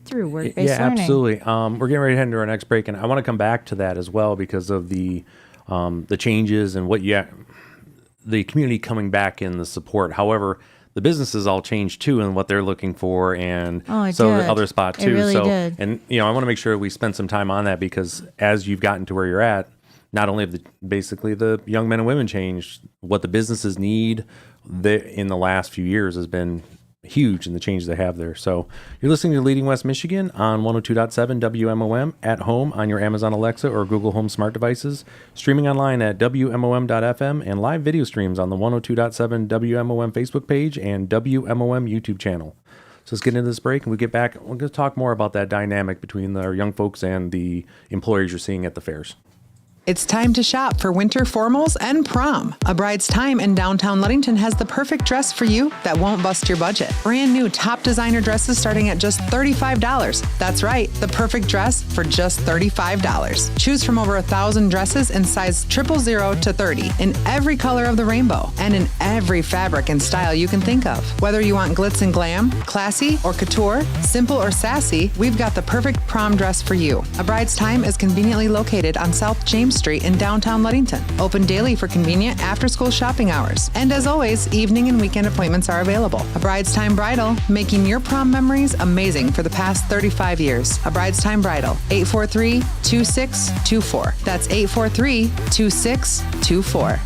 through work-based learning. Yeah, absolutely. We're getting ready to head into our next break, and I want to come back to that as well because of the changes and the community coming back in the support. However, the businesses all changed too in what they're looking for, and so the other spot too. It really did. And I want to make sure we spend some time on that because as you've gotten to where you're at, not only have basically the young men and women changed, what the businesses need in the last few years has been huge in the changes they have there. So you're listening to Leading West Michigan on 102.7 WMOM at home on your Amazon Alexa or Google Home smart devices, streaming online at WMOM.FM, and live video streams on the 102.7 WMOM Facebook page and WMOM YouTube channel. So let's get into this break, and we get back. We're going to talk more about that dynamic between our young folks and the employers you're seeing at the fairs. It's time to shop for winter formals and prom. A Bride's Time in downtown Ludington has the perfect dress for you that won't bust your budget. Brand new top designer dresses starting at just $35. That's right, the perfect dress for just $35. Choose from over 1,000 dresses in size 000 to 30 in every color of the rainbow and in every fabric and style you can think of. Whether you want glitz and glam, classy or couture, simple or sassy, we've got the perfect prom dress for you. A Bride's Time is conveniently located on South James Street in downtown Ludington. Open daily for convenient after-school shopping hours. And as always, evening and weekend appointments are available. A Bride's Time Bridal, making your prom memories amazing for the past 35 years. A Bride's Time Bridal, 843-2624. That's 843-2624.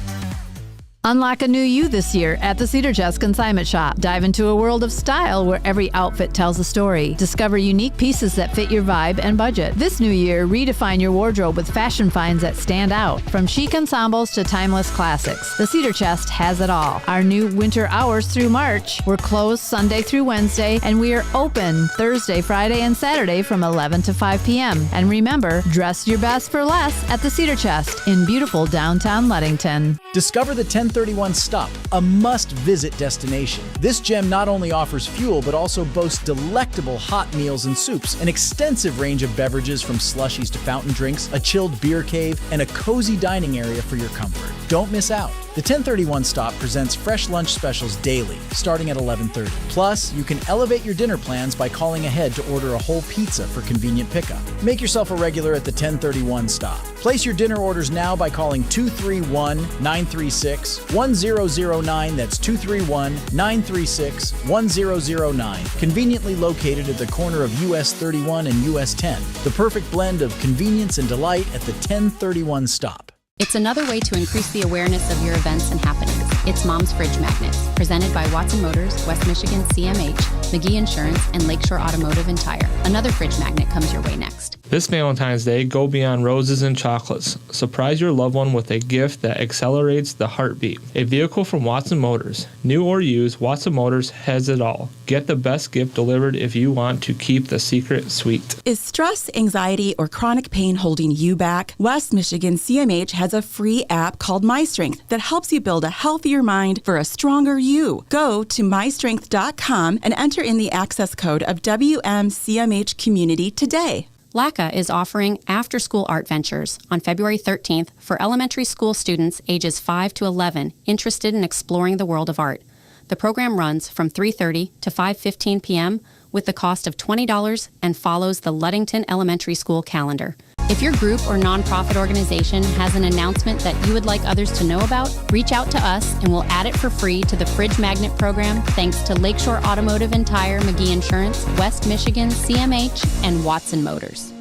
Unlock a new you this year at the Cedar Chest Consignment Shop. Dive into a world of style where every outfit tells a story. Discover unique pieces that fit your vibe and budget. This new year, redefine your wardrobe with fashion finds that stand out. From chic ensembles to timeless classics, the Cedar Chest has it all. Our new winter hours through March. We're closed Sunday through Wednesday, and we are open Thursday, Friday, and Saturday from 11 to 5 p.m. And remember, dress your best for less at the Cedar Chest in beautiful downtown Ludington. Discover the 1031 Stop, a must-visit destination. This gem not only offers fuel, but also boasts delectable hot meals and soups, an extensive range of beverages from slushies to fountain drinks, a chilled beer cave, and a cozy dining area for your comfort. Don't miss out. The 1031 Stop presents fresh lunch specials daily, starting at 11:30. Plus, you can elevate your dinner plans by calling ahead to order a whole pizza for convenient pickup. Make yourself a regular at the 1031 Stop. Place your dinner orders now by calling 231-936-1009. That's 231-936-1009. Conveniently located at the corner of US 31 and US 10. The perfect blend of convenience and delight at the 1031 Stop. It's another way to increase the awareness of your events and happenings. It's Mom's Fridge Magnets, presented by Watson Motors, West Michigan CMH, McGee Insurance, and Lakeshore Automotive and Tire. Another fridge magnet comes your way next. This Valentine's Day, go beyond roses and chocolates. Surprise your loved one with a gift that accelerates the heartbeat. A vehicle from Watson Motors. New or used, Watson Motors has it all. Get the best gift delivered if you want to keep the secret sweet. Is stress, anxiety, or chronic pain holding you back? West Michigan CMH has a free app called MyStrength that helps you build a healthier mind for a stronger you. Go to mystrength.com and enter in the access code of WMCMH Community today. LACA is offering after-school art ventures on February 13th for elementary school students ages 5 to 11 interested in exploring the world of art. The program runs from 3:30 to 5:15 p.m. with the cost of $20 and follows the Ludington Elementary School calendar. If your group or nonprofit organization has an announcement that you would like others to know about, reach out to us and we'll add it for free to the Fridge Magnet program thanks to Lakeshore Automotive and Tire, McGee Insurance, West Michigan, CMH, and Watson Motors.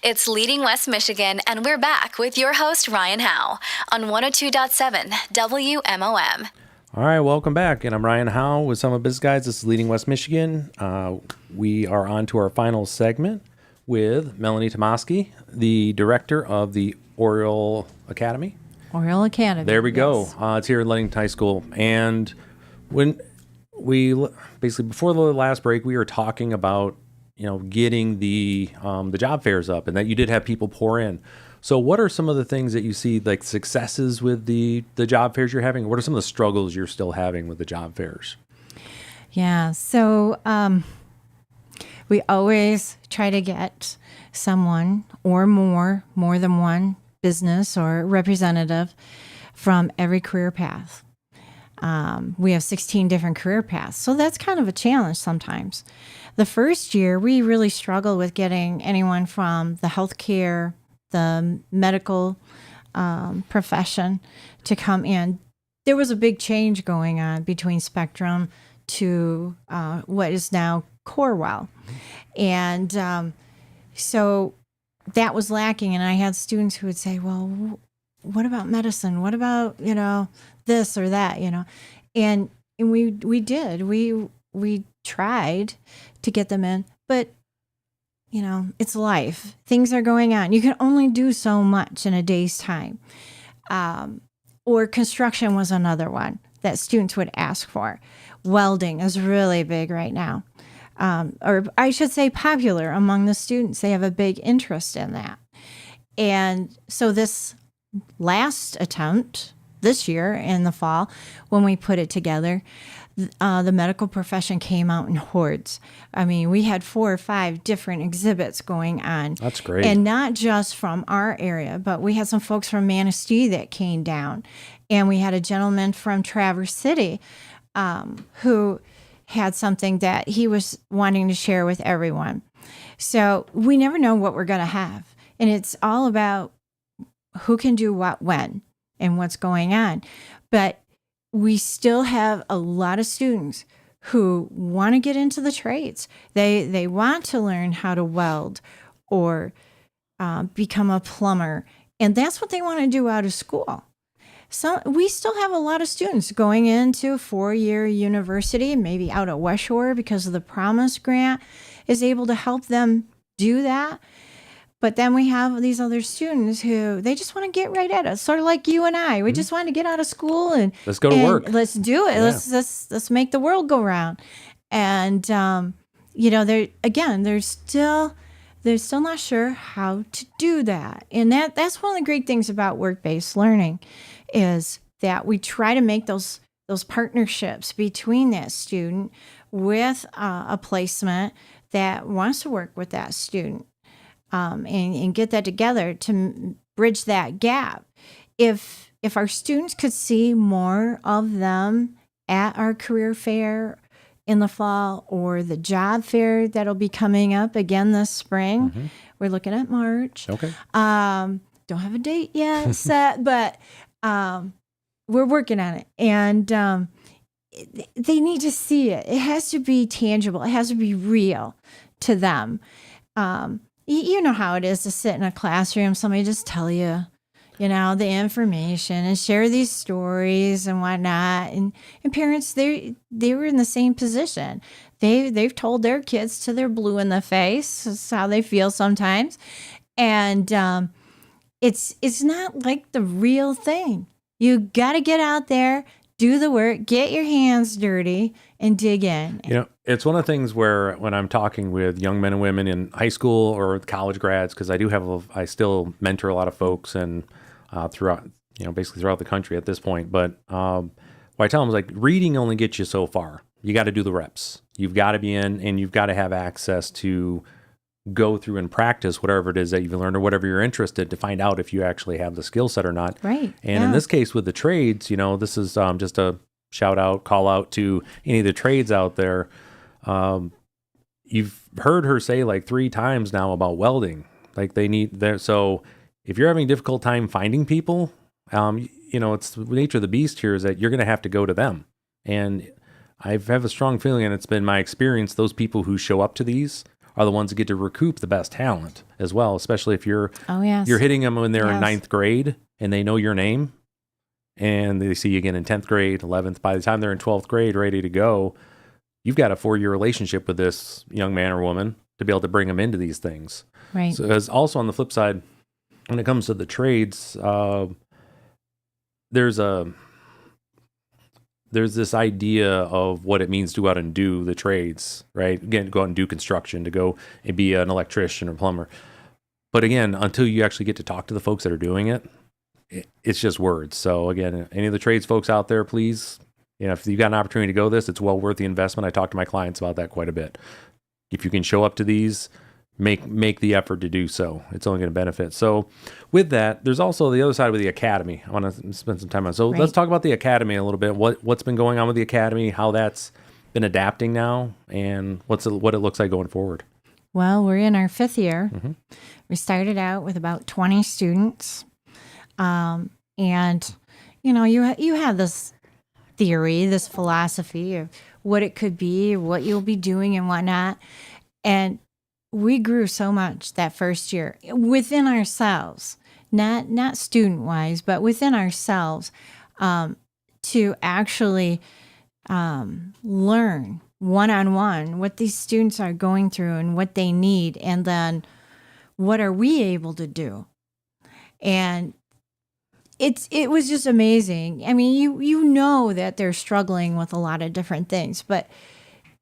It's Leading West Michigan, and we're back with your host, Ryan Howe, on 102.7 WMOM. All right, welcome back. And I'm Ryan Howe with Some of Business Guys. This is Leading West Michigan. We are on to our final segment with Melanie Tomaski, the director of the Oriole Academy. Oriole Academy. There we go. Yes. It's here at Ludington High School. And when we basically before the last break, we were talking about getting the job fairs up, and that you did have people pour in. So what are some of the things that you see, like successes with the job fairs you're having? What are some of the struggles you're still having with the job fairs? Yeah, so we always try to get someone or more than one business or representative from every career path. We have 16 different career paths, so that's kind of a challenge sometimes. The first year, we really struggled with getting anyone from the healthcare, the medical profession to come in. There was a big change going on between Spectrum to what is now Corewell. And so that was lacking. And I had students who would say, well, what about medicine? What about, this or that, And we did. We tried to get them in, but it's life. Things are going on. You can only do so much in a day's time. Or construction was another one that students would ask for. Welding is really big right now. Or I should say popular among the students. They have a big interest in that. And so this last attempt, this year in the fall, when we put it together, the medical profession came out in hordes. I mean, we had 4 or 5 different exhibits going on. That's great. And not just from our area, but we had some folks from Manistee that came down. And we had a gentleman from Traverse City who had something that he was wanting to share with everyone. So we never know what we're going to have. And it's all about who can do what when and what's going on. But we still have a lot of students who want to get into the trades. They want to learn how to weld or become a plumber. And that's what they want to do out of school. So we still have a lot of students going into a 4-year university, maybe out at West Shore because of the Promise Grant is able to help them do that. But then we have these other students who they just want to get right at it, sort of like you and I. We just want to get out of school and let's go to work. Let's do it. Yeah. Let's make the world go round. And they're still not sure how to do that. And that's one of the great things about work-based learning is that we try to make those partnerships between that student with a placement that wants to work with that student. And get that together to bridge that gap. If if our students could see more of them at our career fair in the fall or the job fair that'll be coming up again this spring. Mm-hmm. We're looking at March. Okay. Don't have a date yet set, but we're working on it. And they need to see it. It has to be tangible. It has to be real to them. You know how it is to sit in a classroom, somebody just tell you, the information and share these stories and whatnot. And parents, they were in the same position. They've told their kids till they're blue in the face. That's how they feel sometimes. And it's not like the real thing. You got to get out there, do the work, get your hands dirty, and dig in. It's one of the things where when I'm talking with young men and women in high school or college grads, because I still mentor a lot of folks and throughout, basically throughout the country at this point. But what I tell them is like, reading only gets you so far. You got to do the reps. You've got to be in, and you've got to have access to go through and practice whatever it is that you've learned or whatever you're interested to find out if you actually have the skill set or not. Right. And in this case with the trades, this is just a shout out, call out to any of the trades out there. You've heard her say like 3 times now about welding. Like they need there. So if you're having a difficult time finding people, it's the nature of the beast here is that you're going to have to go to them. And I have a strong feeling, and it's been my experience, those people who show up to these are the ones that get to recoup the best talent as well, especially if you're hitting them when they're in 9th grade and they know your name and they see you again in 10th grade, 11th. By the time they're in 12th grade, ready to go, you've got a 4-year relationship with this young man or woman to be able to bring them into these things. Right. So as also on the flip side, when it comes to the trades, there's this idea of what it means to go out and do the trades, right? Again, go out and do construction, to go and be an electrician or plumber. But again, until you actually get to talk to the folks that are doing it, it's just words. So again, any of the trades folks out there, please, if you've got an opportunity to go this, it's well worth the investment. I talk to my clients about that quite a bit. If you can show up to these, make the effort to do so. It's only going to benefit. So with that, there's also the other side with the academy. I want to spend some time on. So let's talk about the academy a little bit. What's been going on with the academy, how that's been adapting now, and what it looks like going forward. Well, we're in our 5th year. Mm-hmm. We started out with about 20 students. And, you have this theory, this philosophy of what it could be, what you'll be doing and whatnot. And we grew so much that first year within ourselves, not student-wise, but within ourselves, to actually learn one-on-one what these students are going through and what they need, and then what are we able to do. And it was just amazing. I mean, you know that they're struggling with a lot of different things, but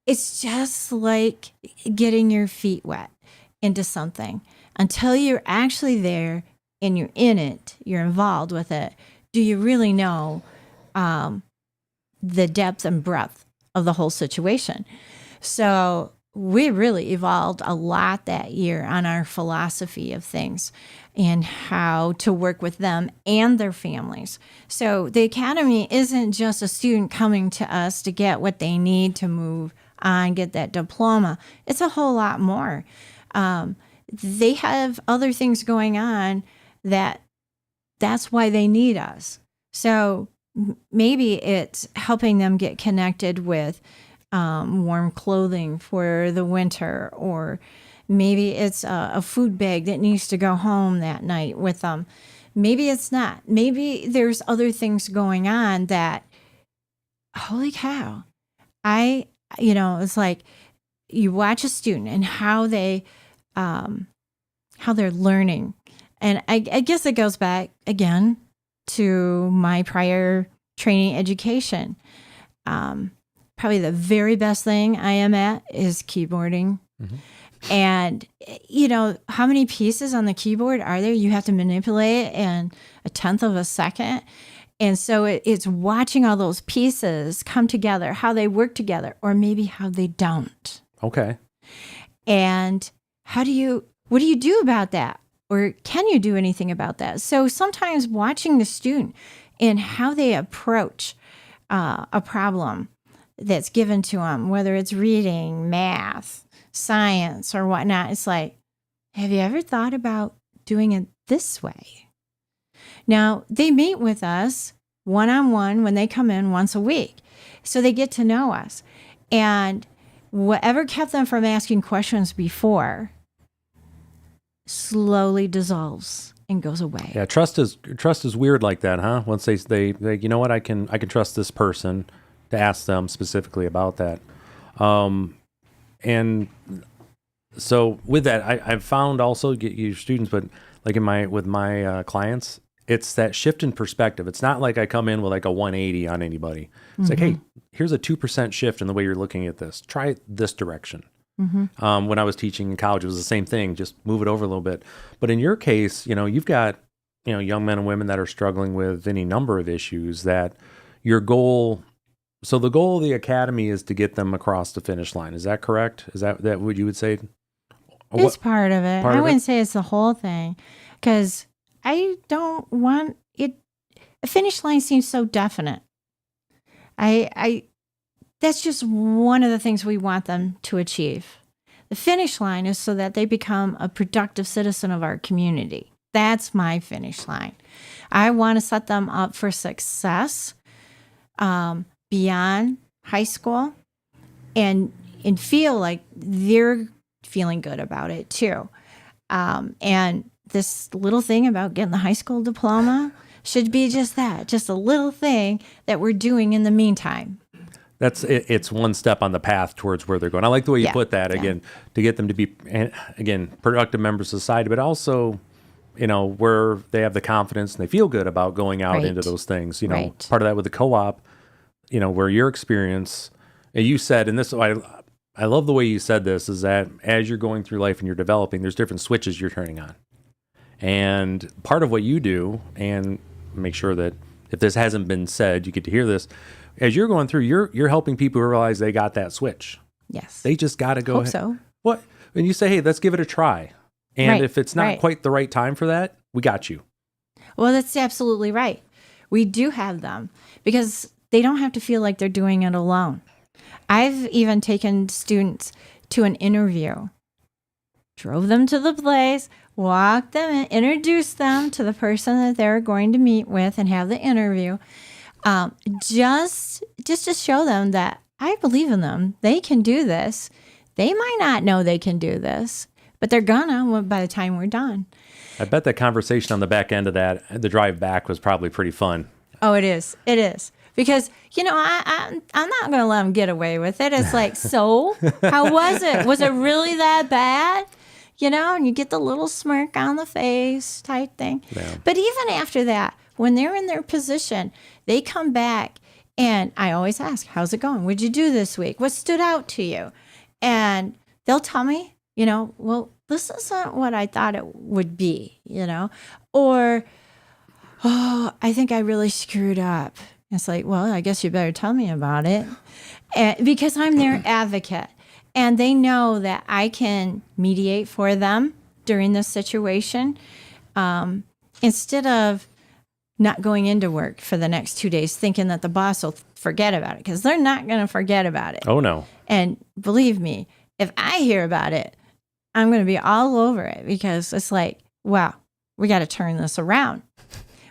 it's just like getting your feet wet into something. Until you're actually there and you're in it, you're involved with it, do you really know the depth and breadth of the whole situation? So we really evolved a lot that year on our philosophy of things and how to work with them and their families. So the academy isn't just a student coming to us to get what they need to move on, get that diploma. It's a whole lot more. They have other things going on that's why they need us. So maybe it's helping them get connected with warm clothing for the winter, or maybe it's a food bag that needs to go home that night with them. Maybe it's not. Maybe there's other things going on that, holy cow, it's like you watch a student and how they're learning. And I guess it goes back again to my prior training education. Probably the very best thing I am at is keyboarding. Mm-hmm. And, how many pieces on the keyboard are there? You have to manipulate it in 1/10 of a second. And so it's watching all those pieces come together, how they work together, or maybe how they don't. Okay. And what do you do about that? Or can you do anything about that? So sometimes watching the student in how they approach a problem that's given to them, whether it's reading, math, science, or whatnot. It's like, have you ever thought about doing it this way? Now, they meet with us one-on-one when they come in once a week. So they get to know us. And whatever kept them from asking questions before slowly dissolves and goes away. Yeah, trust is weird like that, huh? Once they you know what, I can trust this person to ask them specifically about that. And so with that, I've found also get your students, but like with my clients, it's that shift in perspective. It's not like I come in with like a 180 on anybody. It's like, hey, here's a 2% shift in the way you're looking at this. Try it this direction. When I was teaching in college, it was the same thing. Just move it over a little bit. But in your case, you've got, young men and women that are struggling with any number of issues that your goal. So the goal of the academy is to get them across the finish line. Is that correct? Is that what you would say? It's part of it. I wouldn't say it's the whole thing, because I don't want it. A finish line seems so definite. That's just one of the things we want them to achieve. The finish line is so that they become a productive citizen of our community. That's my finish line. I want to set them up for success beyond high school, and feel like they're feeling good about it too. And this little thing about getting the high school diploma should be just that, just a little thing that we're doing in the meantime. It's one step on the path towards where they're going. I like the way you put that, again, to get them to be, again, productive members of society, but also, where they have the confidence and they feel good about going out into those things. Part of that with the co-op, where your experience, and you said, and this, I love the way you said this, is that as you're going through life and you're developing, there's different switches you're turning on. And part of what you do, and make sure that if this hasn't been said, you get to hear this, as you're going through, you're helping people realize they got that switch. Yes. They just got to go ahead. So. What? And you say, hey, let's give it a try. And if it's not quite the right time for that, we got you. Well, that's absolutely right. We do have them, because they don't have to feel like they're doing it alone. I've even taken students to an interview, drove them to the place, walked them in, introduced them to the person that they're going to meet with and have the interview, just to show them that I believe in them. They can do this. They might not know they can do this, but they're gonna by the time we're done. I bet that conversation on the back end of that, the drive back, was probably pretty fun. Oh, it is. It is. Because, I'm not going to let them get away with it. It's like, so how was it? Was it really that bad? And you get the little smirk on the face type thing. Yeah. But even after that, when they're in their position, they come back, and I always ask, how's it going? What'd you do this week? What stood out to you? And they'll tell me, well, this isn't what I thought it would be, or, oh, I think I really screwed up. It's like, well, I guess you better tell me about it, because I'm their advocate, and they know that I can mediate for them during this situation, instead of not going into work for the next 2 days thinking that the boss will forget about it, because they're not going to forget about it. Oh, no. And believe me, if I hear about it, I'm going to be all over it, because it's like, wow, we got to turn this around.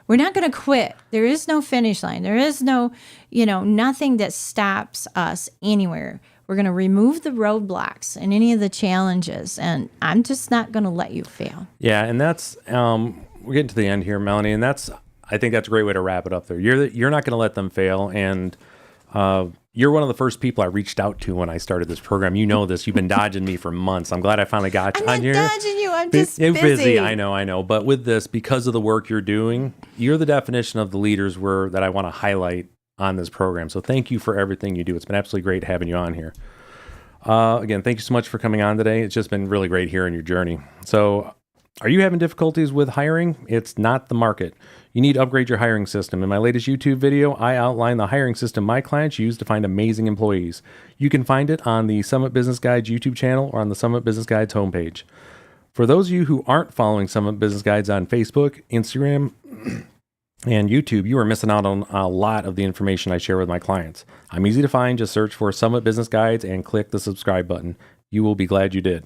We're not going to quit. There is no finish line. There is no, nothing that stops us anywhere. We're going to remove the roadblocks and any of the challenges, and I'm just not going to let you fail. Yeah, and that's, we're getting to the end here, Melanie, and I think that's a great way to wrap it up there. You're not going to let them fail, and you're one of the first people I reached out to when I started this program. You know this. You've been dodging me for months. I'm glad I finally got you on here. I'm not dodging you. I'm just busy. I know. But with this, because of the work you're doing, you're the definition of the leaders that I want to highlight on this program. So thank you for everything you do. It's been absolutely great having you on here. Again, thank you so much for coming on today. It's just been really great hearing your journey. So are you having difficulties with hiring? It's not the market. You need to upgrade your hiring system. In my latest YouTube video, I outline the hiring system my clients use to find amazing employees. You can find it on the Summit Business Guides YouTube channel or on the Summit Business Guides homepage. For those of you who aren't following Summit Business Guides on Facebook, Instagram, and YouTube, you are missing out on a lot of the information I share with my clients. I'm easy to find. Just search for Summit Business Guides and click the subscribe button. You will be glad you did.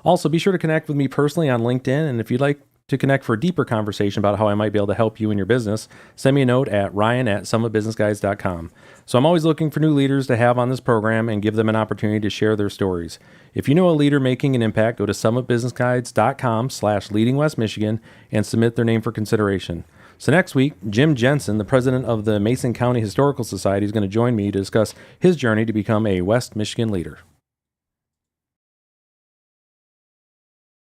Also, be sure to connect with me personally on LinkedIn, and if you'd like to connect for a deeper conversation about how I might be able to help you in your business, send me a note at ryan@summitbusinessguides.com. So I'm always looking for new leaders to have on this program and give them an opportunity to share their stories. If you know a leader making an impact, go to summitbusinessguides.com/leadingwestmichigan and submit their name for consideration. So next week, Jim Jensen, the president of the Mason County Historical Society, is going to join me to discuss his journey to become a West Michigan leader.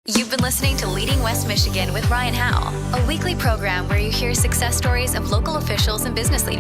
You've been listening to Leading West Michigan with Ryan Howe, a weekly program where you hear success stories of local officials and business leaders.